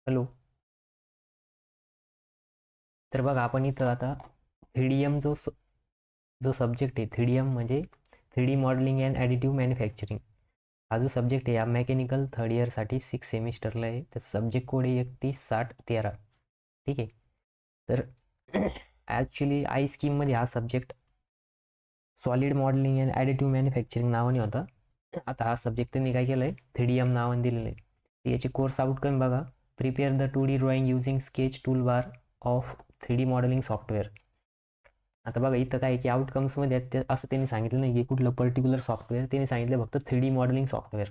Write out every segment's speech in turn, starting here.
Hello. तर बघा आपण इथं आता 3DM जो सब्जेक्ट आहे, 3DM म्हणजे 3D modelling and additive manufacturing. हा जो सब्जेक्ट आहे या मेकॅनिकल थर्ड इयरसाठी 6 सेमिस्टरला आहे. त्याचा सब्जेक्ट कोड आहे 316013. ठीक आहे. तर ॲक्च्युली आय स्कीममध्ये हा subject solid modelling and additive manufacturing नावाने होता. आता हा सब्जेक्ट त्यांनी काय केलं आहे, 3DM नावाने दिलेलं आहे. याचे कोर्स आउटकम बघा. Prepare the 2D drawing using sketch tool bar of 3D modelling software. आता बघा इथं काय की आउटकम्समध्ये ते असं त्यांनी सांगितलं नाही की कुठलं पर्टिक्युलर सॉफ्टवेअर, त्यांनी सांगितलं फक्त 3D मॉडेलिंग सॉफ्टवेअर.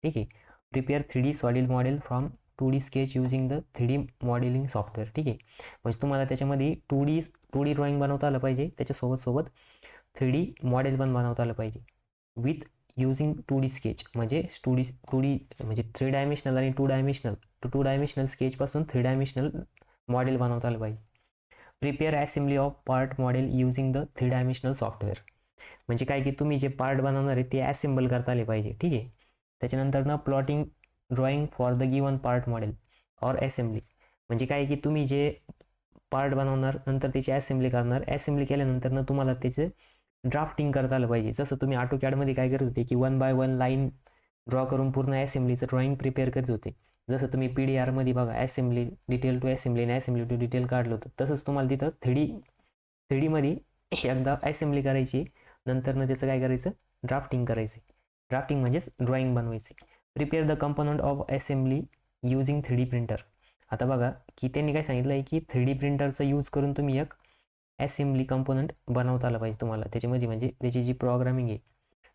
ठीक आहे. Prepare 3D solid model from 2D sketch using the 3D modelling software. ठीक आहे. म्हणजे तुम्हाला त्याच्यामध्ये टू डी ड्रॉइंग बनवता आलं पाहिजे, त्याच्यासोबत 3D मॉडेल पण बनवता आलं पाहिजे विथ युझिंग 2D स्केच. म्हणजे टू डी म्हणजे 3 डायमेन्शनल आणि टू डायमेन्शनल स्केचपासून 3 डायमेन्शनल मॉडेल बनवता आलं पाहिजे. Prepare assembly of part model using the 3 dimensional software. म्हणजे काय की तुम्ही जे पार्ट बनवणार आहे ते असेंबल करता आले पाहिजे. ठीक आहे. त्याच्यानंतर ना plotting drawing for the given part model or assembly. म्हणजे काय की तुम्ही जे पार्ट बनवणार नंतर त्याची असेंब्ली करणार, असेंब्ली केल्यानंतर ना तुम्हाला त्याचे ड्राफ्टिंग करता आलं पाहिजे. जसं तुम्ही AutoCADमध्ये काय करत होते की 1 by 1 लाईन ड्रॉ करून पूर्ण असेंब्लीचं ड्रॉइंग प्रिपेअर करत होते. जसं तुम्ही PDRमध्ये बघा असेंब्ली डिटेल टू असेंब्ली आणि असेंब्ली टू डिटेल काढलं होतं, तसंच तुम्हाला तिथं थ्री डीमध्ये एकदा असेंब्ली करायची, नंतर ना त्याचं काय करायचं, ड्राफ्टिंग करायचं. ड्राफ्टिंग म्हणजेच ड्रॉइंग बनवायची. Prepare the component of assembly using 3D printer. आता बघा की त्यांनी काय सांगितलं आहे की 3D प्रिंटरचा यूज करून तुम्ही एक असेंब्ली कंपोनंट बनवता आलं पाहिजे तुम्हाला. त्याच्यामध्ये म्हणजे त्याची जी प्रोग्रामिंग आहे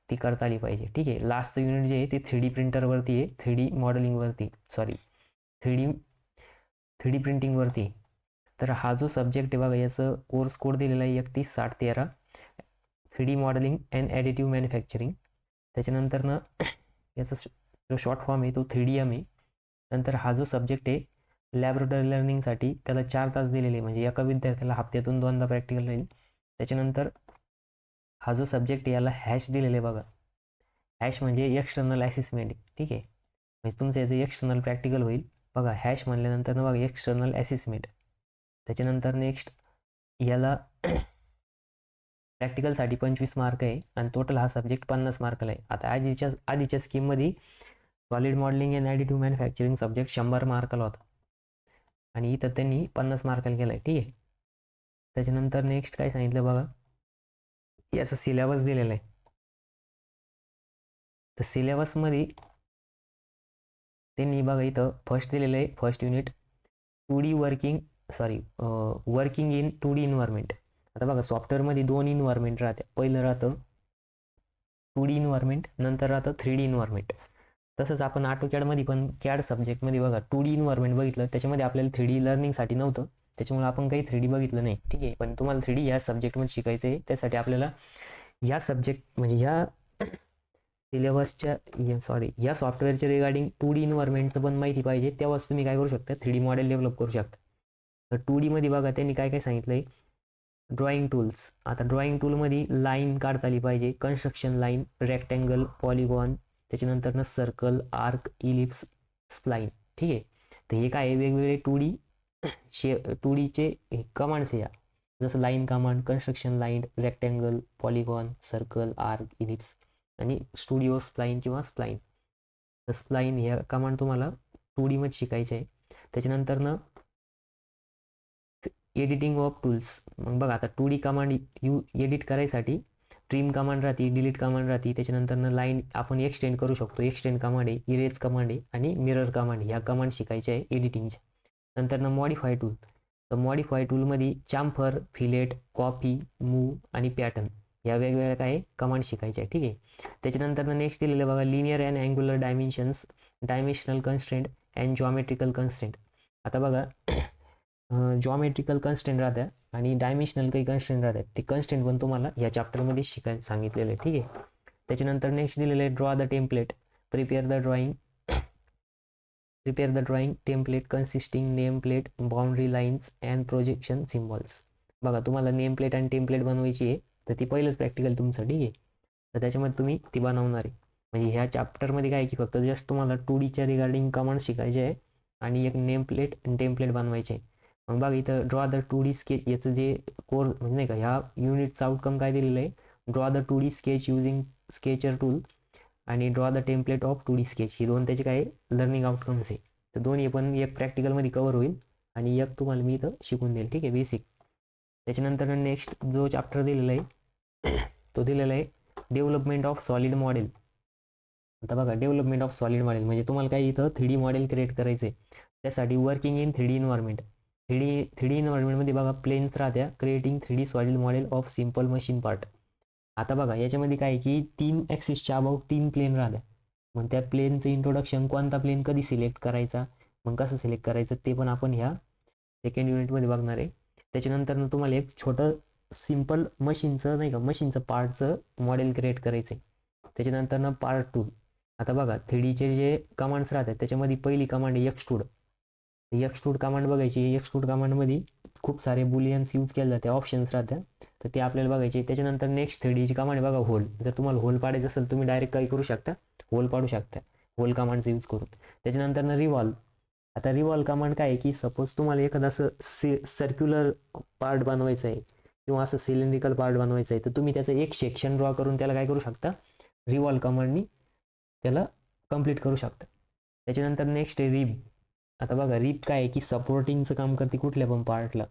ती करता आली पाहिजे. ठीक आहे. लास्टचं युनिट जे आहे ते 3D प्रिंटरवरती आहे, 3D मॉडेलिंगवरती, सॉरी 3D 3D प्रिंटिंगवरती. तर हा जो सब्जेक्ट आहे बघा, याचं कोर्स कोड दिलेला आहे 316013, 3D modelling and additive manufacturing. त्याच्यानंतर ना याचा जो शॉर्ट फॉर्म आहे तो 3DM आहे. नंतर हा जो सब्जेक्ट आहे लॅबोरेटरी लर्निंगसाठी त्याला 4 तास दिलेले, म्हणजे एका विद्यार्थ्याला हप्त्यातून 2दा प्रॅक्टिकल राहील. त्याच्यानंतर हा जो सब्जेक्ट आहे याला हॅश दिलेले आहे बघा. हॅश म्हणजे एक्सटर्नल असेसमेंट. ठीक आहे. म्हणजे तुमचं याचं एक्सटर्नल प्रॅक्टिकल होईल. बघा हॅश म्हणल्यानंतर ना बघा एक्सटर्नल असेसमेंट. त्याच्यानंतर नेक्स्ट याला प्रॅक्टिकलसाठी 25 मार्क आहे आणि टोटल हा सब्जेक्ट 50 मार्कला आहे. आता आधीच्या स्कीममध्ये solid modelling and additive manufacturing subject 100 मार्काला होता आणि इथं त्यांनी 50 मार्काला केला आहे. ठीक आहे. त्याच्यानंतर नेक्स्ट काय सांगितलं बघा, याचा सिलेबस दिलेला आहे. तर सिलेबसमध्ये त्यांनी बघा इथं फर्स्ट दिलेलं आहे, first unit 2D working in 2D environment. आता बघा सॉफ्टवेअरमध्ये 2 इन्व्हायरमेंट राहते. पहिलं राहतं 2D इन्व्हायरमेंट, नंतर राहतं 3D इन्व्हायरमेंट. तसंच आपण AutoCADमध्ये पण CAD सब्जेक्टमध्ये बघा 2D इन्व्हायरमेंट बघितलं, त्याच्यामध्ये आपल्याला 3D लर्निंगसाठी नव्हतं, त्याच्यामुळे आपण काही 3D बघितलं नाही. ठीक आहे. पण तुम्हाला 3D या सब्जेक्टमध्ये शिकायचं आहे, त्यासाठी आपल्याला या सब्जेक्ट म्हणजे ह्या सिलेबसच्या या सॉफ्टवेअरच्या रिगार्डिंग 2D इन्व्हायरमेंटचं पण माहिती पाहिजे, तेव्हाच तुम्ही काय करू शकता, 3D मॉडेल डेव्हलप करू शकता. तर 2Dमध्ये बघा त्यांनी काय काय सांगितलं आहे, ड्रॉइंग टूल्स. आता ड्रॉइंग टूलमध्ये लाईन काढता आली पाहिजे, कन्स्ट्रक्शन लाईन, रेक्टँगल, पॉलिगॉन, त्याच्यानंतर सर्कल, आर्क, इलिप्स, स्प्लाइन. ठीक आहे. तर हे काय वेगवेगळे 2Dचे कमांड्स या, जसं line command, construction line, rectangle, polygon, circle, arc, ellipse आणि स्टुडिओ स्प्लाइन किंवा स्प्लाइन. तर स्प्लाइन ह्या कमांड तुम्हाला 2Dमध्ये शिकायचे आहे. त्याच्यानंतर एडिटिंग ऑफ टूल्स. मग बघा आता 2D कमांड एडिट करायसाठी ट्रिम कमांड राहते, डिलीट कमांड राहते, त्याच्यानंतर लाईन आपण एक्सटेंड करू शकतो, एक्सटेंड कमांड आहे, इरेज कमांड आहे आणि मिरर कमांड, ह्या कमांड शिकायच्या आहे एडिटिंगच्या. नंतर मॉडिफाय टूल. तर मॉडिफाय टूलमध्ये चाम्फर, फिलेट, कॉपी, मूव आणि पॅटर्न या वेगवेगळ्या काय कमांड शिकायच्या आहे. ठीक आहे. त्याच्यानंतर नेक्स्ट दिलेलं बघा linear and angular dimensions, dimensional constraint and geometrical constraint. आता बघा जॉमेट्रिकल कन्स्टेंट राहतात आणि डायमेन्शनल काही कन्स्टेंट राहतात, ते कन्स्टेंट पण तुम्हाला या चॅप्टरमध्ये शिकायला सांगितलेलं आहे. ठीक आहे. त्याच्यानंतर नेक्स्ट दिलेलं आहे draw the template, prepare the drawing template consisting name plate, boundary lines and projection symbols. बघा तुम्हाला नेम प्लेट आणि टेम्पलेट बनवायची आहे, तर ती पहिलंच प्रॅक्टिकल तुमचं. ठीक आहे. तर त्याच्यामध्ये तुम्ही ती बनवणार आहे. म्हणजे ह्या चॅप्टरमध्ये काय की फक्त जस्ट तुम्हाला 2Dच्या रिगार्डिंग कमांड शिकायचे आहे आणि एक नेम प्लेट आणि टेम्पलेट बनवायचे. मग बघा इथं ड्रॉ द 2D स्केच, याचं जे कोर म्हणजे नाही का ह्या युनिटचं आउटकम काय दिलेलं आहे, draw the 2D sketch using sketcher tool आणि draw the template of 2D sketch, ही दोन त्याचे काय लर्निंग आउटकम्स आहे. तर दोन्ही पण एक प्रॅक्टिकलमध्ये कव्हर होईल आणि एक तुम्हाला मी इथं शिकून देईल, ठीक आहे, बेसिक. त्याच्यानंतर नेक्स्ट जो चॅप्टर दिलेला आहे तो दिलेला आहे डेव्हलपमेंट ऑफ सॉलिड मॉडेल. आता बघा डेव्हलपमेंट ऑफ सॉलिड मॉडेल म्हणजे तुम्हाला काय इथं 3D मॉडेल क्रिएट करायचं आहे. त्यासाठी working in 3D environment. 3D इन्व्हायरमेंटमध्ये बघा प्लेन्स राहत्या, creating 3D solid model of simple machine part. आता बघा याच्यामध्ये काय की 3 ॲक्सिसच्या अबाउट 3 प्लेन राहत्या. मग त्या प्लेनचं इंट्रोडक्शन, कोणता प्लेन कधी सिलेक्ट करायचा, मग कसं सिलेक्ट करायचं ते पण आपण ह्या सेकंड युनिटमध्ये बघणार आहे. त्याच्यानंतर तुम्हाला एक छोटं सिम्पल मशीनचं नाही का मशीनचं पार्टचं मॉडेल क्रिएट करायचं आहे. त्याच्यानंतर पार्ट 2. आता बघा 3Dचे जे कमांड्स राहतात त्याच्यामध्ये पहिली कमांड आहे एक्सट्रूड. एक्सट्रूड कमांड बघायची. एक्सट्रूड कमांडमध्ये खूप सारे बुलियन्स यूज केले जाते, ऑप्शन्स राहतात, तर ते आपल्याला बघायचे. त्याच्यानंतर नेक्स्ट 3Dची कमांड बघा होल. जर तुम्हाला होल पाडायचं असेल तुम्ही डायरेक्ट काय करू शकता, होल पाडू शकता होल कमांडचा यूज करून. त्याच्यानंतर रिव्हॉल्व. आता रिव्हॉल्व कमांड काय आहे की सपोज तुम्हाला एखादं असं सर्क्युलर पार्ट बनवायचं आहे किंवा असं सिलेंड्रिकल पार्ट बनवायचं आहे, तर तुम्ही त्याचं एक सेक्शन ड्रॉ करून त्याला काय करू शकता, रिव्हॉल्व कमांडनी त्याला कंप्लीट करू शकता. त्याच्यानंतर नेक्स्ट आहे रिब. आता बघा रिब काय आहे की सपोर्टिंगचं काम करते कुठल्या पण पार्टला,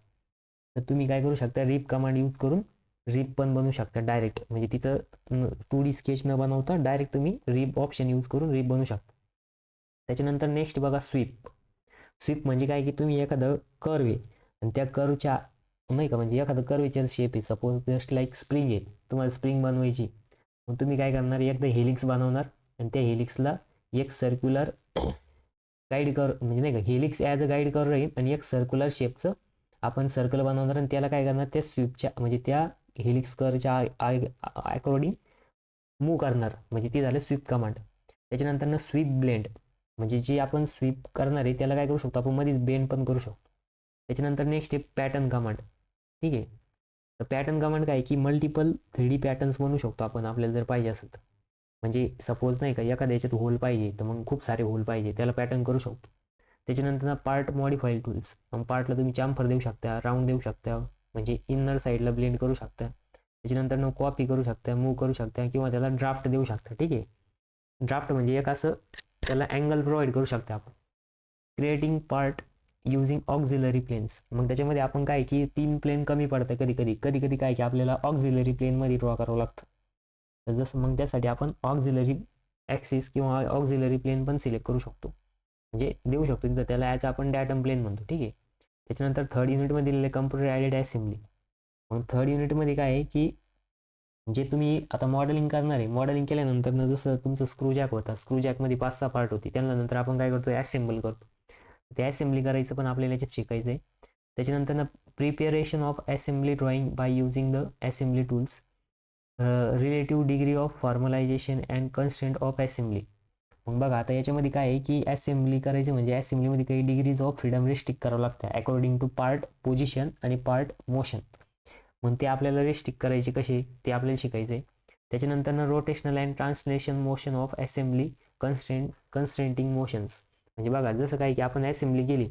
तर तुम्ही काय करू शकता रिब कमांड यूज करून रिब पण बनवू शकता डायरेक्ट. म्हणजे तिचं 2D स्केच न बनवता डायरेक्ट तुम्ही रिब ऑप्शन यूज करून रिब बनवू शकता. त्याच्यानंतर नेक्स्ट बघा स्वीप. स्वीप म्हणजे काय की तुम्ही एखादं कर्व आहे आणि त्या कर्वच्या नाही का म्हणजे एखादं कर्वेचर शेप आहे, सपोज जस्ट लाईक स्प्रिंग आहे, तुम्हाला स्प्रिंग बनवायची. मग तुम्ही काय करणार, एकदा हेलिक्स बनवणार आणि त्या हेलिक्सला एक सर्क्युलर गाईड कर म्हणजे नाही का हेलिक्स ॲज अ गाईड कर राहील आणि एक सर्क्युलर शेपचं आपण सर्कल बनवणार आणि त्याला काय करणार त्या स्वीपच्या म्हणजे त्या हेलिक्स करच्या अकॉर्डिंग मूव्ह करणार, म्हणजे ती झालं स्वीप कमांड. त्याच्यानंतर स्वीप ब्लेंड म्हणजे जे आपण स्वीप करणार आहे त्याला काय करू शकतो आपण मध्येच बेंड पण करू शकतो. त्याच्यानंतर नेक्स्ट आहे पॅटर्न कमांड. ठीक आहे, तर पॅटर्न कमांड काय की मल्टिपल 3D पॅटर्न्स बनवू शकतो आपण आपल्याला जर पाहिजे असेल तर. म्हणजे सपोज नाही का एखाद्या याच्यात होल पाहिजे तर मग खूप सारे होल पाहिजे त्याला पॅटर्न करू शकतो. त्याच्यानंतर पार्ट मॉडिफाईल टूल्स. मग पार्टला तुम्ही चांफर देऊ शकता, राऊंड देऊ शकता, म्हणजे इनर साईडला ब्लेंड करू शकता. त्याच्यानंतर कॉपी करू शकता, मूव्ह करू शकता किंवा त्याला ड्राफ्ट देऊ शकता. ठीक आहे, ड्राफ्ट म्हणजे एक असं त्याला अँगल प्रोव्हाइड करू शकता आपण. Creating part using auxiliary planes. मग त्याच्यामध्ये आपण काय की 3 प्लेन कमी पडतं कधी कधी काय की आपल्याला ऑक्झिलरी प्लेनमध्ये ड्रॉ करावं लागतं. तर जसं मग त्यासाठी आपण ऑक्झिलरी ॲक्सिस किंवा ऑक्झिलरी प्लेन पण सिलेक्ट करू शकतो, म्हणजे देऊ शकतो तिथं, त्याला ॲज आपण डॅटम प्लेन म्हणतो. ठीक आहे, त्याच्यानंतर थर्ड युनिटमध्ये दिलेले कम्प्युटर ॲडेड असेंब्ली. मग थर्ड युनिटमध्ये काय आहे की जे तुम्ही आता मॉडेलिंग करणार आहे, मॉडेलिंग केल्यानंतर जसं तुमचं स्क्रू जॅक होता, स्क्रू जॅकमध्ये 5-6 पार्ट होते, त्यानंतर आपण काय करतो असेंबल करतो. ते असेंब्ली करायचं पण आपल्याला याच्यात शिकायचं आहे. त्याच्यानंतर preparation of assembly drawing by using the assembly tools, relative degree of formalisation and constraint of assembly. मग बघा आता याच्यामध्ये काय आहे की असेंब्ली करायची म्हणजे असेंब्लीमध्ये काही डिग्रीज ऑफ फ्रीडम रिस्ट्रिक्ट करावं लागतं अकॉर्डिंग टू पार्ट पोझिशन आणि पार्ट मोशन. मग ते आपल्याला रिस्ट्रिक्ट करायचे कसे ते आपल्याला शिकायचं आहे. त्याच्यानंतर rotational and translation motion of assembly constraining motions. म्हणजे बघा जसं काय की आपण असेंब्ली केली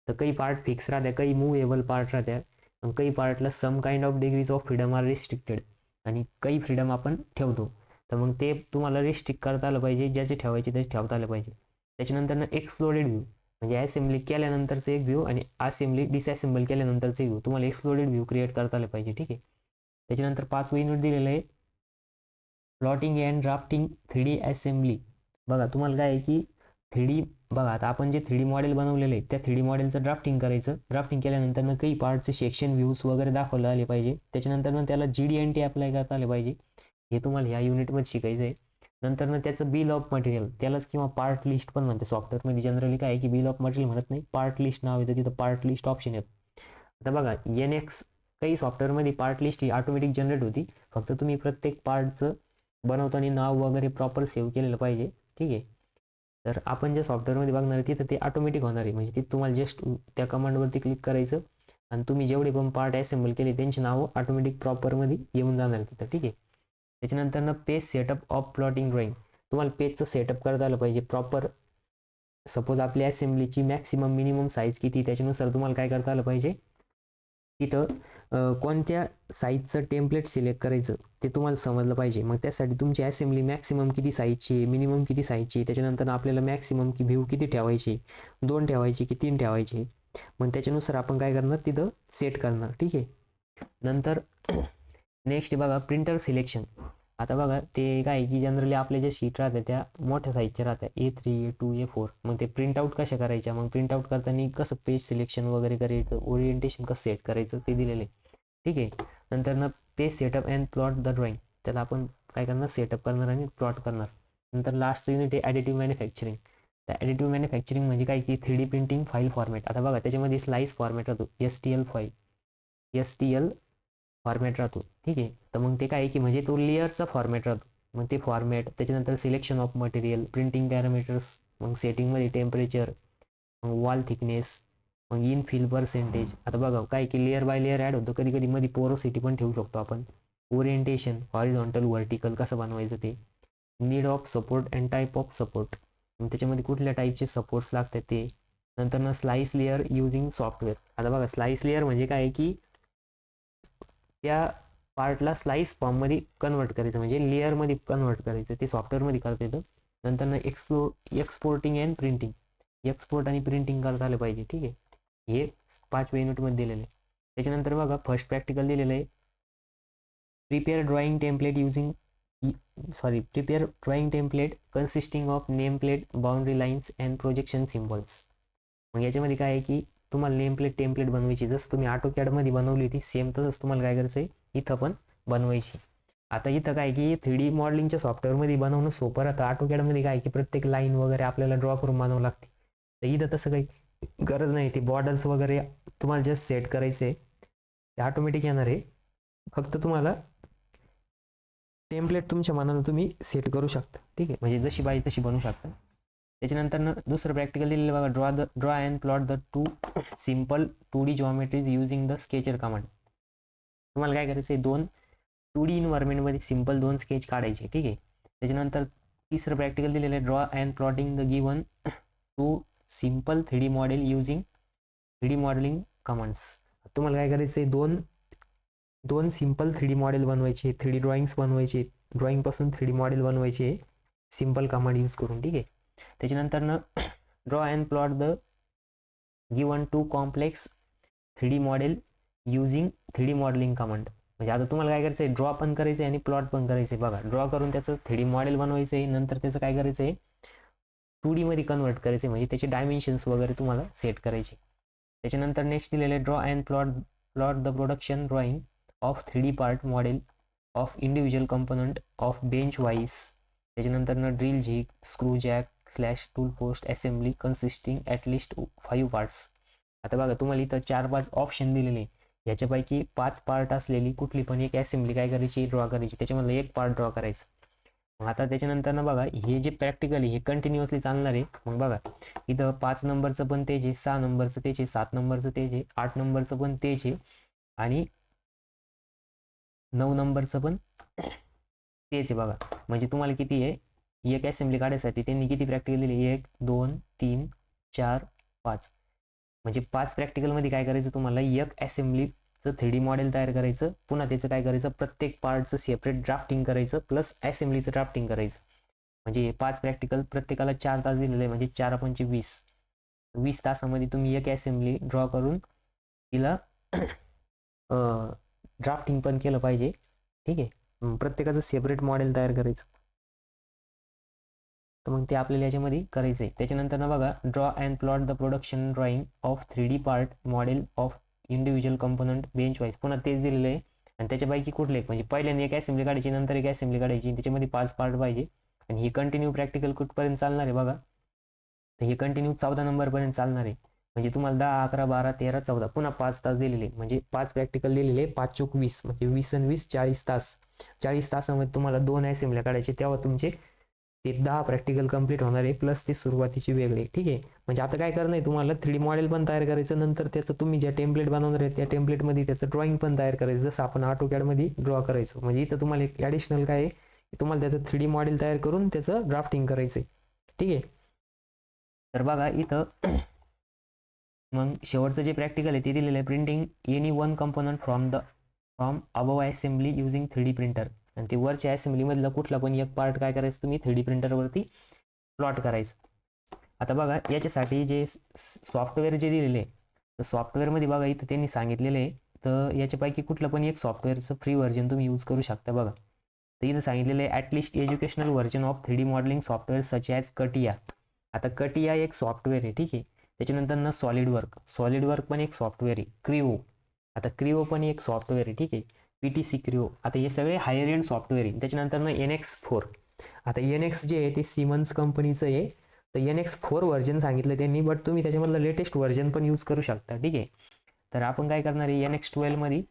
तर काही पार्ट फिक्स राहत्या, काही मूवेबल पार्ट राहत्या, काही पार्टला some kind of degrees of freedom are restricted आणि काही फ्रीडम आपण ठेवतो. तर मग ते तुम्हाला रिस्ट्रिक्ट करता आलं पाहिजे, ज्याचे ठेवायचे त्याचे ठेवता आलं पाहिजे. त्याच्यानंतर एक्सप्लोडेड व्ह्यू म्हणजे असेंब्ली केल्यानंतरचं एक व्ह्यू आणि असेंब्ली डिसअसेंबल केल्यानंतरचं एक व्ह्यू, तुम्हाला एक्सप्लोडेड व्ह्यू क्रिएट करता आलं पाहिजे. ठीक आहे, त्याच्यानंतर 5वं युनिट दिलेलं आहे plotting and drafting 3D assembly. बघा तुम्हाला काय आहे की 3D बघा आता आपण जे 3D मॉडेल बनवलेलं आहे त्या 3D मॉडेलचं ड्राफ्टिंग करायचं. ड्राफ्टिंग केल्यानंतर काही पार्टचे सेक्शन व्ह्यूज वगैरे दाखवले आले पाहिजे. त्याच्यानंतर त्याला GD&T अप्लाय करता आले पाहिजे. हे तुम्हाला ह्या युनिटमध्ये शिकायचं आहे. नंतर त्याचं बिल ऑफ मटेरियल, त्यालाच किंवा पार्ट लिस्ट पण म्हणते. सॉफ्टवेअरमध्ये जनरली काय आहे की बिल ऑफ मटेरियल म्हणत नाही, पार्ट लिस्ट नाव येतं, तिथं पार्ट लिस्ट ऑप्शन येतं. आता बघा NX काही सॉफ्टवेअरमध्ये पार्ट लिस्ट ही ऑटोमॅटिक जनरेट होती, फक्त तुम्ही प्रत्येक पार्टचं बनवताना नाव वगैरे प्रॉपर सेव्ह केलेलं पाहिजे. ठीक आहे, तर आपण ज्या सॉफ्टवेअरमध्ये बघणार आहे तिथं ते ऑटोमॅटिक होणार आहे. म्हणजे तिथं तुम्हाला जस्ट त्या कमांडवरती क्लिक करायचं आणि तुम्ही जेवढे पण पार्ट असेंबल केले त्यांची नावं ऑटोमॅटिक प्रॉपरमध्ये येऊन जाणार आहे तिथं. ठीक आहे, त्याच्यानंतर page setup of plotting drawing. तुम्हाला पेजचं सेटअप करता आलं पाहिजे प्रॉपर. सपोज आपल्या असेंब्लीची मॅक्सिमम मिनिमम साईज किती, त्याच्यानुसार तुम्हाला काय करता आलं पाहिजे, तिथं कोणत्या साईजचं टेम्पलेट सिलेक्ट करायचं ते तुम्हाला समजलं पाहिजे. मग त्यासाठी तुमची असेंब्ली मॅक्सिमम किती साईजची, मिनिमम किती साईजची, त्याच्यानंतर आपल्याला मॅक्सिमम की व्ह्यू किती ठेवायची, 2 ठेवायची की 3 ठेवायची, मग त्याच्यानुसार आपण काय करणार तिथं सेट करणार. ठीक आहे. नंतर नेक्स्ट बघा प्रिंटर सिलेक्शन. आता बघा ते काय की जनरली आपल्या ज्या शीट राहत्या त्या मोठ्या साईजच्या राहत्या, A3 A2 A4. मग ते प्रिंट आउट कशा करायच्या, मग प्रिंट आउट करताना कसं पेज सिलेक्शन वगैरे करायचं, ओरिएंटेशन कसं सेट करायचं ते दिलेलं आहे. ठीक आहे. नंतर ना page setup and plot the drawing, त्याला आपण काय करणार सेटअप करणार आणि प्लॉट करणार. नंतर लास्ट युनिट आहे ॲडिटिव्ह मॅन्युफॅक्चरिंग. तर ॲडिटिव्ह मॅन्युफॅक्चरिंग म्हणजे काय की 3D प्रिंटिंग फाईल फॉर्मॅट. आता बघा त्याच्यामध्ये स्लाइस फॉर्मॅट राहतो, STL फॉर्मॅट राहतो. ठीक आहे. तर मग ते काय आहे की म्हणजे तो लेअरचा फॉर्मॅट राहतो. मग ते फॉर्मॅट, त्याच्यानंतर selection of material, printing parameters, मग सेटिंगमध्ये टेम्परेचर, मग वॉल थिकनेस, मग इन फिल पर्सेंटेज. आता बघा काय की लेअर बाय लेअर ॲड होतं, कधी कधी मध्ये पोरोसिटी पण ठेवू शकतो आपण. ओरिएंटेशन हॉरिझॉन्टल व्हर्टिकल कसं बनवायचं ते. Need of support and type of support, मग त्याच्यामध्ये कुठल्या टाईपचे सपोर्ट्स लागतात ते. नंतर ना स्लाइस लेअर युझिंग सॉफ्टवेअर. आता बघा स्लाइस लेअर म्हणजे काय की त्या पार्टला स्लाइस फॉर्ममध्ये कन्वर्ट करायचं, म्हणजे लेअरमध्ये कन्वर्ट करायचं, ते सॉफ्टवेअरमध्ये करता येतं. नंतर ना एक्सपोर्टिंग अँड प्रिंटिंग, एक्सपोर्ट आणि प्रिंटिंग करता आलं पाहिजे. ठीक आहे. हे 5व्या युनिटमध्ये दिलेलं आहे. त्याच्यानंतर बघा फर्स्ट प्रॅक्टिकल दिलेलं आहे, prepare drawing template consisting of name plate, boundary lines and projection symbols. मग याच्यामध्ये काय आहे की तुम्हाला नेम प्लेट टेम्पलेट बनवायची, जसं तुम्ही AutoCAD मध्ये बनवली होती सेम तसंच तुम्हाला काय करायचं आहे इथं पण बनवायची. आता इथं काय की 3D मॉडेलिंगच्या सॉफ्टवेअरमध्ये बनवणं सोपं राहतं. AutoCAD मध्ये काय की प्रत्येक लाईन वगैरे आपल्याला ड्रॉ करून बनवावं लागते. तर इथं तसं काही गरज नाही, ते बॉर्डर्स वगैरे तुम्हाला जस्ट सेट करायचे, ते ऑटोमॅटिक येणार आहे. फक्त तुम्हाला टेम्पलेट तुमच्या मनानं तुम्ही सेट करू शकता. ठीक आहे. म्हणजे जशी पाहिजे तशी बनवू शकता. त्याच्यानंतर दुसरं प्रॅक्टिकल दिलेलं बघा, draw and plot the 2 simple 2D geometries using the sketcher command. तुम्हाला काय करायचं आहे, 2 2D इन्व्हायरमेंटमध्ये सिम्पल 2 स्केच काढायचे. ठीक आहे. त्याच्यानंतर तिसरं प्रॅक्टिकल दिलेलं आहे, draw and plotting the given 2 simple 3D model using 3D modelling commands. तुम्हाला काय करायचं आहे, दोन सिम्पल 3D मॉडेल बनवायचे, 3D ड्रॉइंग्स बनवायचे, ड्रॉइंगपासून 3D मॉडेल बनवायचे सिम्पल कमांड यूज करून. ठीक आहे. त्याच्यानंतर draw and plot the given 2 complex 3D model using 3D modelling command. म्हणजे आता तुम्हाला काय करायचं आहे, ड्रॉ पण करायचं आहे आणि प्लॉट पण करायचं आहे. बघा ड्रॉ करून त्याचं 3D मॉडेल बनवायचं आहे, नंतर त्याचं काय करायचं आहे 2D मध्ये कन्वर्ट करायचं आहे, म्हणजे त्याचे डायमेन्शन्स वगैरे तुम्हाला सेट करायचे. त्याच्यानंतर नेक्स्ट दिलेलं आहे, draw and plot the production drawing of 3D part model of individual component of bench vice. त्याच्यानंतर drill jig, screw jack / tool post assembly consisting at least 5 parts. आता बघा तुम्हाला इथं 4-5 ऑप्शन दिलेले, याच्यापैकी 5 पार्ट असलेली कुठली पण एक असेंब्ली काय करायची ड्रॉ करायची, त्याच्यामधलं एक पार्ट ड्रॉ करायचं. मग आता त्याच्यानंतर बघा हे जे प्रॅक्टिकल आहे हे कंटिन्युअसली चालणार आहे. मग बघा इथं 5 नंबरचं पण तेच आहे, 6 नंबरचं तेच आहे, 7 नंबरचं तेच आहे, 8 नंबरचं पण तेच आहे आणि 9 नंबरचं पण तेच आहे. बघा म्हणजे तुम्हाला किती आहे, एक असेंब्ली काढायसाठी त्यांनी किती प्रॅक्टिकल दिले, 1 2 3 4 5. म्हणजे 5 प्रॅक्टिकलमध्ये काय करायचं तुम्हाला, एक असेंब्लीचं 3D मॉडेल तयार करायचं, पुन्हा त्याचं काय करायचं प्रत्येक पार्टचं सेपरेट ड्राफ्टिंग करायचं प्लस असेंब्लीचं ड्राफ्टिंग करायचं. म्हणजे 5 प्रॅक्टिकल प्रत्येकाला 4 तास दिलेले आहे, म्हणजे 4 पंचे 20 तासामध्ये तुम्ही एक असेंब्ली ड्रॉ करून तिला ड्राफ्टिंग पण केलं पाहिजे. ठीक आहे. प्रत्येकाचं सेपरेट मॉडेल तयार करायचं, तर मग ते आपल्याला याच्यामध्ये करायचं आहे. त्याच्यानंतर बघा, draw and plot the production drawing of 3D part model of individual component bench wise. पुन्हा तेच दिलेलं आहे आणि त्याच्यापैकी कुठले म्हणजे पहिल्यांदा एक असेंब्ली काढायची, नंतर एक असेंब्ली काढायची, त्याच्यामध्ये 5 पार्ट पाहिजे. आणि ही कंटिन्यू प्रॅक्टिकल कुठपर्यंत चालणार आहे बघा, तर हे कंटिन्यू 14 नंबरपर्यंत चालणार आहे. म्हणजे तुम्हाला 10 11 12 13 14 पुन्हा 5 तास दिलेले, म्हणजे 5 प्रॅक्टिकल दिलेले, 5 चोक 20, म्हणजे 20 आणि 20 40 तास. 40 तासामध्ये तुम्हाला 2 असेंब्ल्या काढायचे, तेव्हा तुमचे ते 10 प्रॅक्टिकल कंप्लीट होणार आहे, प्लस ते सुरुवातीचे वेगळे. ठीक आहे. म्हणजे आता काय करणार आहे तुम्हाला, 3D मॉडेल पण तयार करायचं, नंतर त्याचं तुम्ही ज्या टेम्पलेट बनवणार आहे त्या टेम्पलेटमध्ये त्याचं ड्रॉइंग पण तयार करायचं, जसं आपण AutoCAD ड्रॉ करायचो. म्हणजे इथं तुम्हाला एक ॲडिशनल काय आहे, तुम्हाला त्याचं 3D मॉडेल तयार करून त्याचं ड्राफ्टिंग करायचं आहे. ठीक आहे. तर बघा इथं मग शेवटचं जे प्रॅक्टिकल आहे ते दिलेलं आहे, printing any one component from above assembly using 3D printer. आणि ते वरच्या असेंब्लीमधलं कुठला पण एक पार्ट काय करायचं तुम्ही 3D प्रिंटरवरती प्लॉट करायचं. आता बघा याच्यासाठी जे सॉफ्टवेअर जे दिलेले आहे, तर सॉफ्टवेअरमध्ये बघा इथं त्यांनी सांगितलेलं आहे, तर याच्यापैकी कुठलं पण एक सॉफ्टवेअरचं फ्री व्हर्जन तुम्ही यूज करू शकता. बघा तर इथं सांगितलेलं आहे at least educational version of 3D modelling software such as कटिया. आता कटिया एक सॉफ्टवेअर आहे, ठीक आहे. त्याच्यानंतर ना सॉलिड वर्क पण एक सॉफ्टवेअर आहे. क्रिओ, आता क्रिओ पण एक सॉफ्टवेअर आहे, ठीक आहे. PTC क्रिओ, आता हे सगळे हायर एंड सॉफ्टवेअर आहे. त्याच्यानंतर ना NX4, आता NX जे आहे ते सिमन्स कंपनीचं आहे. तर NX4 व्हर्जन सांगितलं त्यांनी, बट तुम्ही त्याच्यामधलं लेटेस्ट व्हर्जन पण यूज करू शकता, ठीक आहे. तर आपण काय करणार आहे, NX12 मध्ये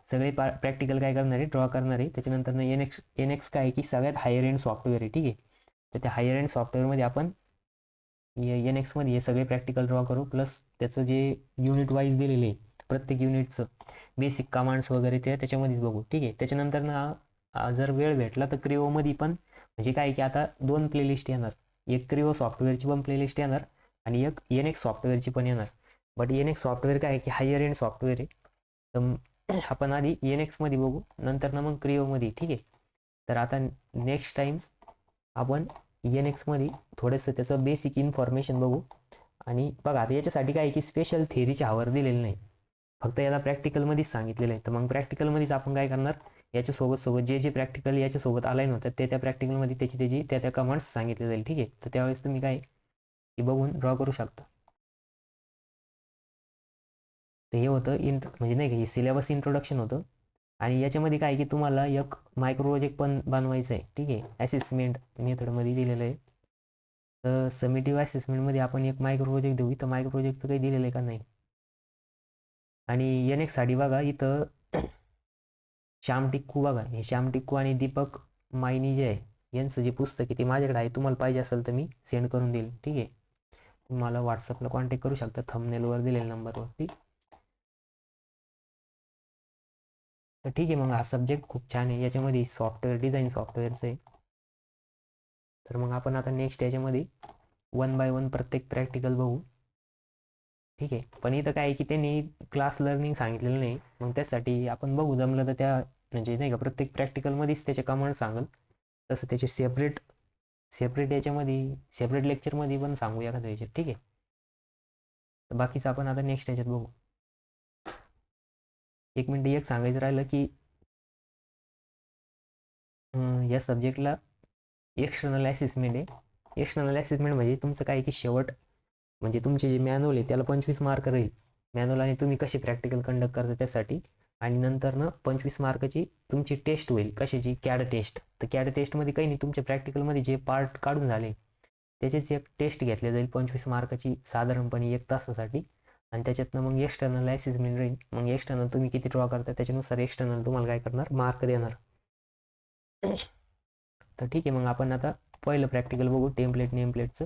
सगळे प्रॅक्टिकल काय करणार आहे, ड्रॉ करणार आहे. त्याच्यानंतर ना NX काय आहे की सगळ्यात हायर एंड सॉफ्टवेअर आहे, ठीक आहे. तर त्या हायर एंड सॉफ्टवेअरमध्ये आपण NX मध्ये हे सगळे प्रॅक्टिकल ड्रॉ करू, प्लस त्याचं जे युनिट वाईज दिलेले आहे प्रत्येक युनिटचं बेसिक कमांड्स वगैरे ते त्याच्यामध्येच बघू, ठीक आहे. त्याच्यानंतर ना जर वेळ भेटला तर क्रिओमध्ये पण म्हणजे काय की आता 2 प्लेलिस्ट येणार, एक क्रिओ सॉफ्टवेअरची पण प्लेलिस्ट येणार आणि एक NX सॉफ्टवेअरची पण येणार. बट NX सॉफ्टवेअर काय आहे की हायर एंड सॉफ्टवेअर आहे. तर आपण आधी NX मध्ये बघू, नंतर ना मग क्रिओमध्ये, ठीक आहे. तर आता नेक्स्ट टाइम आपण NX मध्ये थोडंसं त्याचं बेसिक इन्फॉर्मेशन बघू. आणि बघा आता याच्यासाठी काय की स्पेशल थेअरीचे आवर दिलेले नाही, फक्त याला प्रॅक्टिकलमध्येच सांगितलेलं आहे. तर मग प्रॅक्टिकलमध्येच आपण काय करणार, याच्यासोबत जे प्रॅक्टिकल याच्यासोबत अलाईन होतात ते त्या प्रॅक्टिकलमध्ये त्याची त्या कमांड्स सांगितले जाईल, ठीक आहे. तर त्यावेळेस तुम्ही काय की बघून ड्रॉ करू शकता. तर हे होतं म्हणजे नाही का हे सिलेबस इंट्रोडक्शन होतं. आणि याच्यामध्ये काय की तुम्हाला एक मायक्रो प्रोजेक्ट पण बनवायचं आहे, ठीक आहे. असेसमेंट मेथडमध्ये दिलेलं आहे. तर समेटिव्ह असेसमेंटमध्ये आपण एक मायक्रो प्रोजेक्ट देऊ. इथं मायक्रो प्रोजेक्टचं काही दिलेलं आहे का नाही. आणि NX साठी बघा इथं श्याम टिक्कू, बघा हे श्याम टिक्कू आणि दीपक मायनी जे आहे यांचं जे पुस्तक आहे ते माझ्याकडे आहे. तुम्हाला पाहिजे असेल तर मी सेंड करून देईल, ठीक आहे. तुम्हाला व्हॉट्सअपला कॉन्टॅक्ट करू शकता थंबनेलवर दिलेल्या नंबरवरती. तर ठीक आहे, मग हा सब्जेक्ट खूप छान आहे. याच्यामध्ये सॉफ्टवेअर डिझाईन सॉफ्टवेअरचं आहे. तर मग आपण आता नेक्स्ट याच्यामध्ये 1 बाय 1 प्रत्येक प्रॅक्टिकल बघू, ठीक आहे. पण इथं काय आहे की त्यांनी क्लास लर्निंग सांगितलेलं नाही, मग त्यासाठी आपण बघू जमलं तर त्या म्हणजे नाही का प्रत्येक प्रॅक्टिकलमध्येच त्याचे कमांड सांगेल, तसं त्याचे सेपरेट याच्यामध्ये सेपरेट लेक्चरमध्ये पण सांगू एखाद्या याच्यात, ठीक आहे. तर बाकीचं आपण आता नेक्स्ट याच्यात बघू. एक मिनिट एक सांगायचं राहिलं की या सब्जेक्टला एक्सटर्नल असेसमेंट आहे. एक्सटर्नल असेसमेंट म्हणजे तुमचं काय की शेवट म्हणजे तुमचे जे मॅन्युअल आहे त्याला 25 मार्क राहील. मॅन्युअल आणि तुम्ही कसे प्रॅक्टिकल कंडक्ट करता त्यासाठी. आणि नंतर ना 25 मार्काची तुमची टेस्ट होईल, कशाची, कॅड टेस्ट. तर कॅड टेस्टमध्ये काही नाही, तुमच्या प्रॅक्टिकलमध्ये जे पार्ट काढून झाले त्याचीच एक टेस्ट घेतली जाईल 25 मार्काची साधारणपणे 1 तासासाठी. आणि त्याच्यातनं मग एक्सटर्नल असेसमेंट राहील. मग एक्सटर्नल तुम्ही किती ड्रॉ करता त्याच्यानुसार एक्सटर्नल तुम्हाला काय करणार, मार्क देणार. तर ठीक आहे, मग आपण आता पहिलं प्रॅक्टिकल बघू टेम्पलेट नेमप्लेटचं.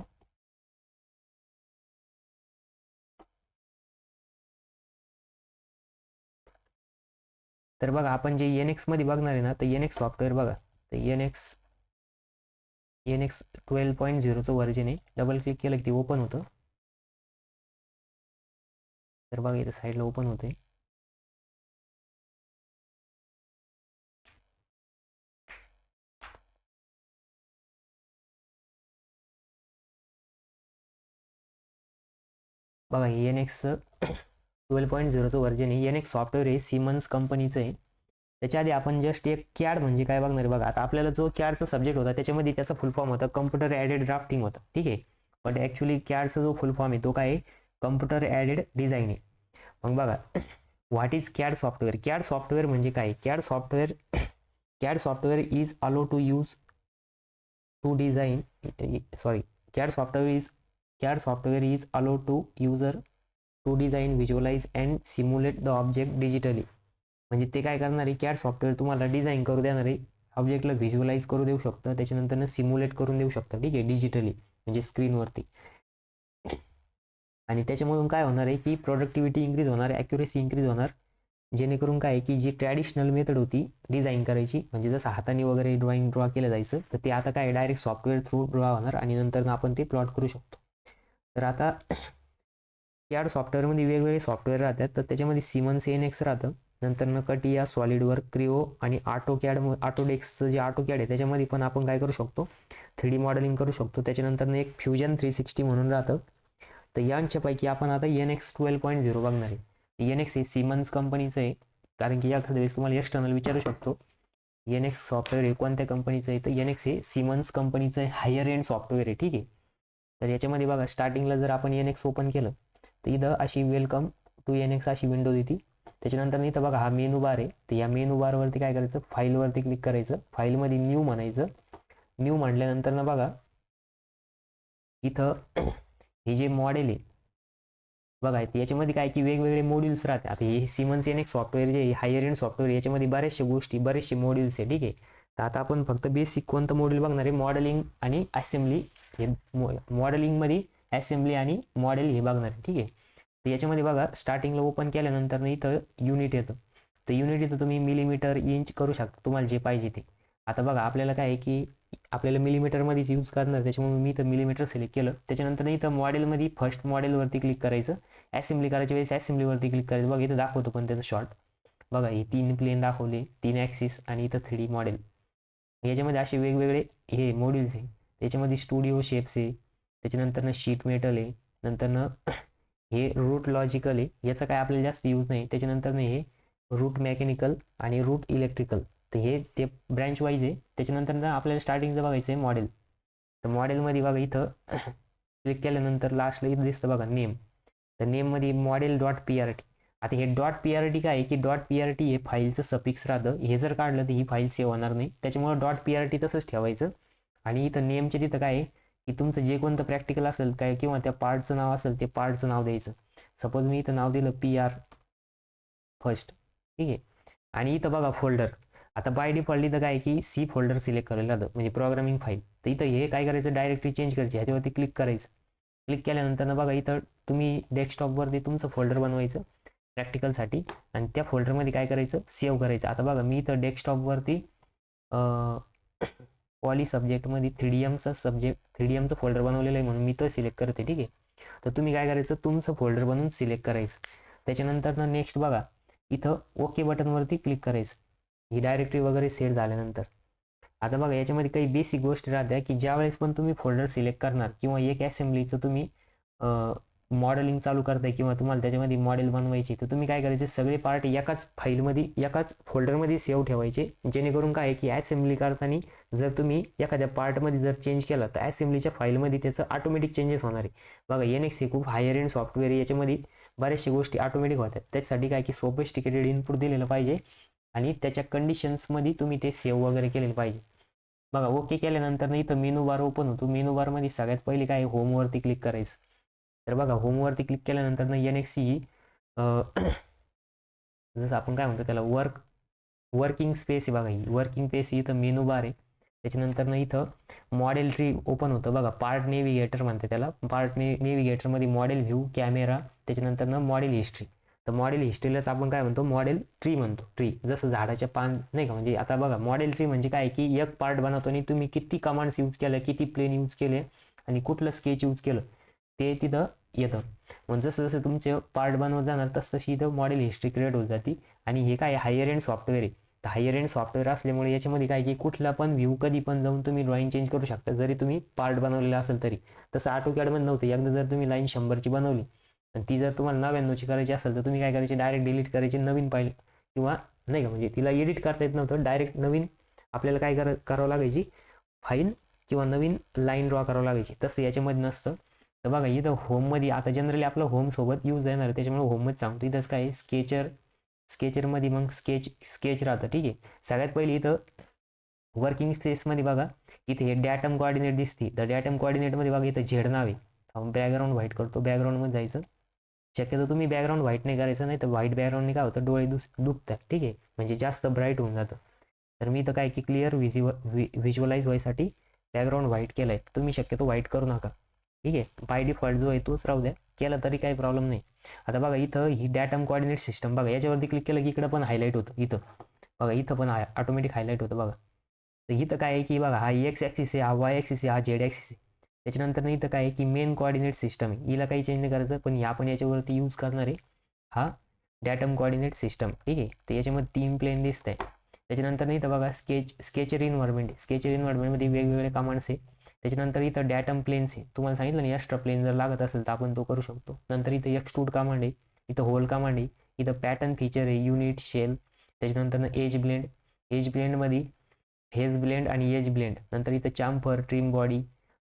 तर बघा आपण जे NX मध्ये बघणार आहे ना, तर NX सॉफ्टवेअर बघा, तर NX 12.0चं व्हर्जन आहे. डबल क्लिक केलं की ते ओपन होतं. तर बघा इथं साईडला ओपन होते. बघा हे NX 12.0चं व्हर्जन आहे. NX सॉफ्टवेअर आहे, सिमन्स कंपनीचं आहे. त्याच्या आधी आपण जस्ट एक कॅड म्हणजे काय बघणार आहे बघा. आता आपल्याला जो कॅडचा सब्जेक्ट होता त्याच्यामध्ये त्याचा फुल फॉर्म होता कम्प्युटर ॲडेड ड्राफ्टिंग होता, ठीक आहे. पण ॲक्च्युली कॅडचा जो फुल फॉर्म आहे तो काय आहे, कम्प्युटर ॲडेड डिझाईन आहे. मग बघा what is CAD software. CAD software म्हणजे काय, CAD software is allow to use to design sorry CAD software is allow to user to design, visualize and simulate the object digitally. म्हणजे ते काय करणार आहे, कॅड सॉफ्टवेअर तुम्हाला design करू देणार आहे, ऑब्जेक्टला व्हिज्युअलाइज करू देऊ शकतं, त्याच्यानंतर सिम्युलेट करून देऊ शकतं, ठीक आहे, डिजिटली म्हणजे स्क्रीनवरती. आणि त्याच्यामधून काय होणार आहे की प्रोडक्टिव्हिटी इन्क्रीज होणार, ॲक्युरेसी इन्क्रीज होणार. जेणेकरून काय आहे की जी ट्रॅडिशनल मेथड होती डिझाईन करायची म्हणजे जसं हाताने वगैरे ड्रॉ केलं जायचं, तर ते आता काय डायरेक्ट सॉफ्टवेअर थ्रू ड्रॉ होणार आणि नंतर आपण ते प्लॉट करू शकतो. तर आता CAD सॉफ्टवेअरमध्ये वेगवेगळे सॉफ्टवेअर राहतात. तर त्याच्यामध्ये सिमन्स NX राहतं, नंतर कटिया, सॉलिडवर्क, क्रिओ आणि ऑटोडेस्कचं जे AutoCAD आहे त्याच्यामध्ये पण आपण काय करू शकतो, 3D मॉडेलिंग करू शकतो. त्याच्यानंतर एक फ्युजन 360 म्हणून राहतं. तर यांच्यापैकी आपण आता NX 12.0 बघणार आहे. NX हे सिमन्स कंपनीचं आहे, कारण की एखाद्या वेळेस तुम्हाला एक्सटर्नल विचारू शकतो NX सॉफ्टवेअर हे कोणत्या कंपनीचं आहे. तर NX हे सिमन्स कंपनीचं हायर एंड सॉफ्टवेअर आहे. ठीक आहे. तर याच्यामध्ये बघा स्टार्टिंगला जर आपण NX ओपन केलं तर इथं अशी वेलकम टू NX अशी विंडो देते. त्याच्यानंतर इथं बघा हा मेनू बार आहे. तर या मेनू बारवरती काय करायचं, फाईलवरती क्लिक करायचं, फाईलमध्ये न्यू म्हणायचं. न्यू म्हटल्यानंतर ना बघा इथं हे जे मॉडेल आहे बघा, याच्यामध्ये काय की वेगवेगळे मॉड्यूल्स राहतात. आता हे सिमन्स NX सॉफ्टवेअर जे हायर एंड सॉफ्टवेअर याच्यामध्ये बऱ्याचशा गोष्टी, बरेचसे मॉड्यूल्स आहे. ठीक आहे. तर आता आपण फक्त बेसिक कोणतं मॉड्यूल बघणार आहे, मॉडेलिंग आणि असेंब्ली. हे मॉडेलिंगमध्ये असेंब्ली आणि मॉडेल हे बघणार आहे. ठीक आहे. तर याच्यामध्ये बघा स्टार्टिंगला ओपन केल्यानंतर इथं युनिट येतं. तर युनिट इथं तुम्ही मिलीमीटर, इंच करू शकता तुम्हाला जे पाहिजे ते. आता बघा आपल्याला काय आहे की आपल्याला मिलीमीटरमध्येच यूज करणार, त्याच्यामुळे मी इथं मिलीमीटर सिलेक्ट केलं. त्याच्यानंतर इथं मॉडेलमध्ये फर्स्ट मॉडेलवरती क्लिक करायचं. असेंब्ली करायच्या वेळेस असेंब्लीवरती क्लिक करायचं. बघा इथं दाखवतो पण त्याचं शॉर्ट बघा, हे 3 प्लेन दाखवले, 3 ॲक्सिस आणि इथं 3D मॉडेल. याच्यामध्ये असे वेगवेगळे हे मॉड्यूल्स आहे. त्याच्यामध्ये स्टुडिओ शेप्स आहे, त्याच्यानंतर शीट मेटल आहे, नंतर हे रूट लॉजिकल आहे, याचा काय आपल्याला जास्त यूज नाही. त्याच्यानंतर हे रूट मेकॅनिकल आणि रूट इलेक्ट्रिकल, तर हे ते ब्रँच वाईज आहे. त्याच्यानंतर आपल्याला स्टार्टिंगचं बघायचं आहे मॉडेल. तर मॉडेलमध्ये बघा इथं क्लिक केल्यानंतर लास्टला इथं दिसतं बघा नेम. तर नेममध्ये model.prt. आता हे .prt काय आहे की .prt हे फाईलचं सफिक्स राहतं. हे जर काढलं तर ही फाईल सेव्ह होणार नाही, त्याच्यामुळे .prt तसंच ठेवायचं. आणि इथं नेमचे तिथं काय आहे की तुमचं जे कोणतं प्रॅक्टिकल असेल काय किंवा त्या पार्टचं नाव असेल ते पार्टचं नाव द्यायचं. सपोज मी इथं नाव दिलं PR फर्स्ट. ठीक आहे. आणि इथं बघा फोल्डर. आता बाय डिफॉल्ट इथं काय की C फोल्डर सिलेक्ट करायला जातं, म्हणजे प्रोग्रामिंग फाईल. तर इथं हे काय करायचं, डायरेक्टली चेंज करायची, ह्याच्यावरती क्लिक करायचं. क्लिक केल्यानंतर बघा इथं तुम्ही डेस्कटॉपवरती तुमचं फोल्डर बनवायचं प्रॅक्टिकलसाठी आणि त्या फोल्डरमध्ये काय करायचं, सेव्ह करायचं. आता बघा मी इथं डेस्कटॉपवरती पॉली सब्जेक्टमध्ये 3DMचं फोल्डर बनवलेलं आहे म्हणून मी तो सिलेक्ट करते. ठीक आहे. तर तुम्ही काय करायचं, तुमचं फोल्डर बनवून सिलेक्ट करायचं. त्याच्यानंतर नेक्स्ट बघा इथं ओके बटनवरती क्लिक करायचं, ही डायरेक्टरी वगैरे सेट झाल्यानंतर. आता बघा याच्यामध्ये काही बेसिक गोष्टी राहत्या की ज्या वेळेस पण तुम्ही फोल्डर सिलेक्ट करणार किंवा एक असेंब्लीचं तुम्ही मॉडेलिंग चालू करताय किंवा तुम्हाला त्याच्यामध्ये मॉडेल बनवायचे, तर तुम्ही काय करायचे, सगळे पार्ट एकाच फाईलमध्ये एकाच फोल्डरमध्ये सेव्ह ठेवायचे. जेणेकरून काय की असेंब्ली करताना जर तुम्ही एखाद्या पार्टमध्ये जर चेंज केला तर असेंब्लीच्या फाईलमध्ये त्याचं ऑटोमॅटिक चेंजेस होणार आहे. बघा NX हे खूप हायर एंड सॉफ्टवेअर आहे, याच्यामध्ये बऱ्याचशा गोष्टी ऑटोमॅटिक होतात. त्याच्यासाठी काय की सोफिस्टिकेटेड इनपुट दिलेलं पाहिजे आणि त्याच्या कंडिशन्समध्ये तुम्ही ते सेव्ह वगैरे केलेलं पाहिजे. बघा ओके केल्यानंतर इथं मेनू बार ओपन होतो. मेनू बारमध्ये सगळ्यात पहिले काय होमवरती क्लिक करायचं. तर बघा होमवरती क्लिक केल्यानंतर NX ही जसं आपण काय म्हणतो त्याला वर्किंग स्पेस आहे. बघा ही वर्किंग स्पेस इथं मेनू बार आहे. त्याच्यानंतर इथं मॉडेल ट्री ओपन होतं. बघा पार्ट नेव्हिगेटर म्हणते त्याला. पार्ट नेव्हिगेटरमध्ये मॉडेल व्ह्यू, कॅमेरा, त्याच्यानंतर मॉडेल हिस्ट्री. तर मॉडेल हिस्ट्रीलाच आपण काय म्हणतो, मॉडेल ट्री म्हणतो. ट्री जसं झाडाच्या पान नाही का, म्हणजे आता बघा मॉडेल ट्री म्हणजे काय की एक पार्ट बनवतो आणि तुम्ही किती कमांड्स यूज केल्या, किती प्लेन यूज केले आणि कुठलं स्केच यूज केलं ते तिथं येतं. मग जसं जसं तुमचे पार्ट बनवत जाणार तशी इथं मॉडेल हिस्ट्री क्रिएट होत जाते. आणि हे काय हायर एंड सॉफ्टवेअर आहे. तर हायर एंड सॉफ्टवेअर असल्यामुळे याच्यामध्ये काय की कुठला पण व्ह्यू कधी पण जाऊन तुम्ही ड्रॉइंग चेंज करू शकता, जरी तुम्ही पार्ट बनवलेला असेल तरी. तसं AutoCADमध्ये नव्हतं. एकदा जर तुम्ही लाईन 100ची बनवली आणि ती जर तुम्हाला 99ची करायची असेल तर तुम्ही काय करायची, डायरेक्ट डिलीट करायची, नवीन फाईल किंवा नाही का, म्हणजे तिला एडिट करता येत नव्हतं. डायरेक्ट नवीन आपल्याला काय करावं लागायची, फाईल किंवा नवीन लाईन ड्रॉ करावं लागायची. तसं याच्यामध्ये नसतं. तर बघा इथं होममध्ये आता जनरली आपलं होम सोबत यूज येणार, त्याच्यामुळे होममध्ये सांगतो. इथंच काय स्केचरमध्ये मग स्केच राहतं. ठीक आहे. सगळ्यात पहिले इथं वर्किंग स्पेसमध्ये बघा इथे हे डॅटम कोऑर्डिनेट दिसते. तर डॅटम कोऑर्डिनेटमध्ये बघा इथं झेड नाव आहे. बॅकग्राऊंड व्हाईट करतो, बॅकग्राऊंडमध्ये जायचं. शक्यतो तुम्ही बॅकग्राऊंड व्हाईट नाही करायचं, नाही तर व्हाईट बॅकग्राऊंडने काय होतं, डोळे दुखतात. ठीक आहे, म्हणजे जास्त ब्राईट होऊन जातं. तर मी इथं काय की क्लिअर व्हिज्युअलाइज व्हायसाठी बॅकग्राऊंड व्हाईट केलं आहे. तुम्ही शक्यतो व्हाईट करू नका. ठीक आहे. बाय डिफॉल्ट जो आहे तोच राहू द्या, केला तरी काही प्रॉब्लेम नाही. आता बघा इथं ही डॅटम कोऑर्डिनेट सिस्टम बघा, याच्यावरती क्लिक केलं की इकडं पण हायलाईट होतं. इथं बघा इथं पण ऑटोमॅटिक हायलाईट होतं बघा. तर इथं काय आहे की बघा हा एक्स ॲक्सिस आहे, हा वाय ॲक्सिस आहे, हा झेड ॲक्सिस आहे. त्याच्यानंतर इथं काय आहे की मेन कोऑर्डिनेट सिस्टम आहे, हिला काही चेंज नाही करायचं, पण ह्या आपण याच्यावरती यूज करणार आहे हा डॅटम कोऑर्डिनेट सिस्टम. ठीक आहे, तर याच्यामध्ये 3 प्लेन दिसत आहे. त्याच्यानंतर इथं बघा स्केचर इन्व्हायरमेंट, स्केचर इन्व्हायरमेंटमध्ये वेगवेगळे कमांड्स आहे. त्याच्यानंतर इथं डॅटम प्लेन्स आहे, तुम्हाला सांगितलं ना एक्स्ट्रा प्लेन जर लागत असेल तर आपण तो करू शकतो. नंतर इथं एक्सट्रूड कमांड आहे, इथं होल कमांड आहे, इथं पॅटर्न फीचर आहे, युनिट शेल. त्याच्यानंतर एज ब्लेंड, एज ब्लेंडमध्ये फेज ब्लेंड आणि एज ब्लेंड. नंतर इथं चाम्फर, ट्रिम बॉडी.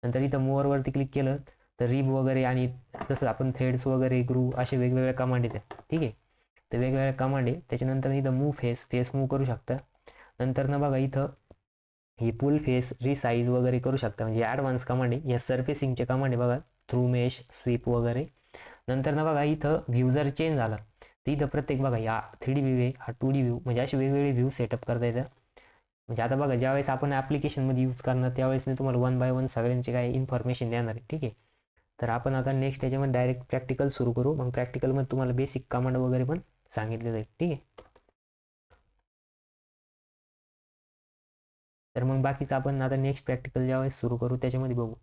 नंतर इथं मोअरवरती क्लिक केलं तर रिब वगैरे आणि जसं आपण थ्रेड्स वगैरे ग्रू असे वेगवेगळे कमांड येतात. ठीक आहे, तर वेगवेगळ्या कमांड आहे. त्याच्यानंतर इथं मूव फेस मूव करू शकता. नंतर ना बघा इथं ही पुल फेस रिसाईज वगैरे करू शकता, म्हणजे ॲडव्हान्स कमांड आहे. या सर्फेसिंगचे कमांड आहे बघा, थ्रू मेश, स्वीप वगैरे. नंतर ना बघा इथं व्ह्यू जर चेंज झाला तर इथं प्रत्येक बघा या 3D व्ह्यू आहे, हा 2D व्ह्यू, म्हणजे असे वेगवेगळे व्ह्यू सेटअप करता येतं. म्हणजे आता बघा ज्यावेळेस आपण ॲप्लिकेशनमध्ये यूज करणार त्यावेळेस मी तुम्हाला 1 बाय 1 सगळ्यांचे काय इन्फॉर्मेशन देणार आहे. ठीक आहे, तर आपण आता नेक्स्ट याच्यामध्ये डायरेक्ट प्रॅक्टिकल सुरू करू. मग प्रॅक्टिकलमध्ये तुम्हाला बेसिक कमांड वगैरे पण सांगितले जाईल. ठीक आहे, तर मग बाकीचं आपण आता नेक्स्ट प्रॅक्टिकल ज्यावेळेस सुरू करू त्याच्यामध्ये बघू.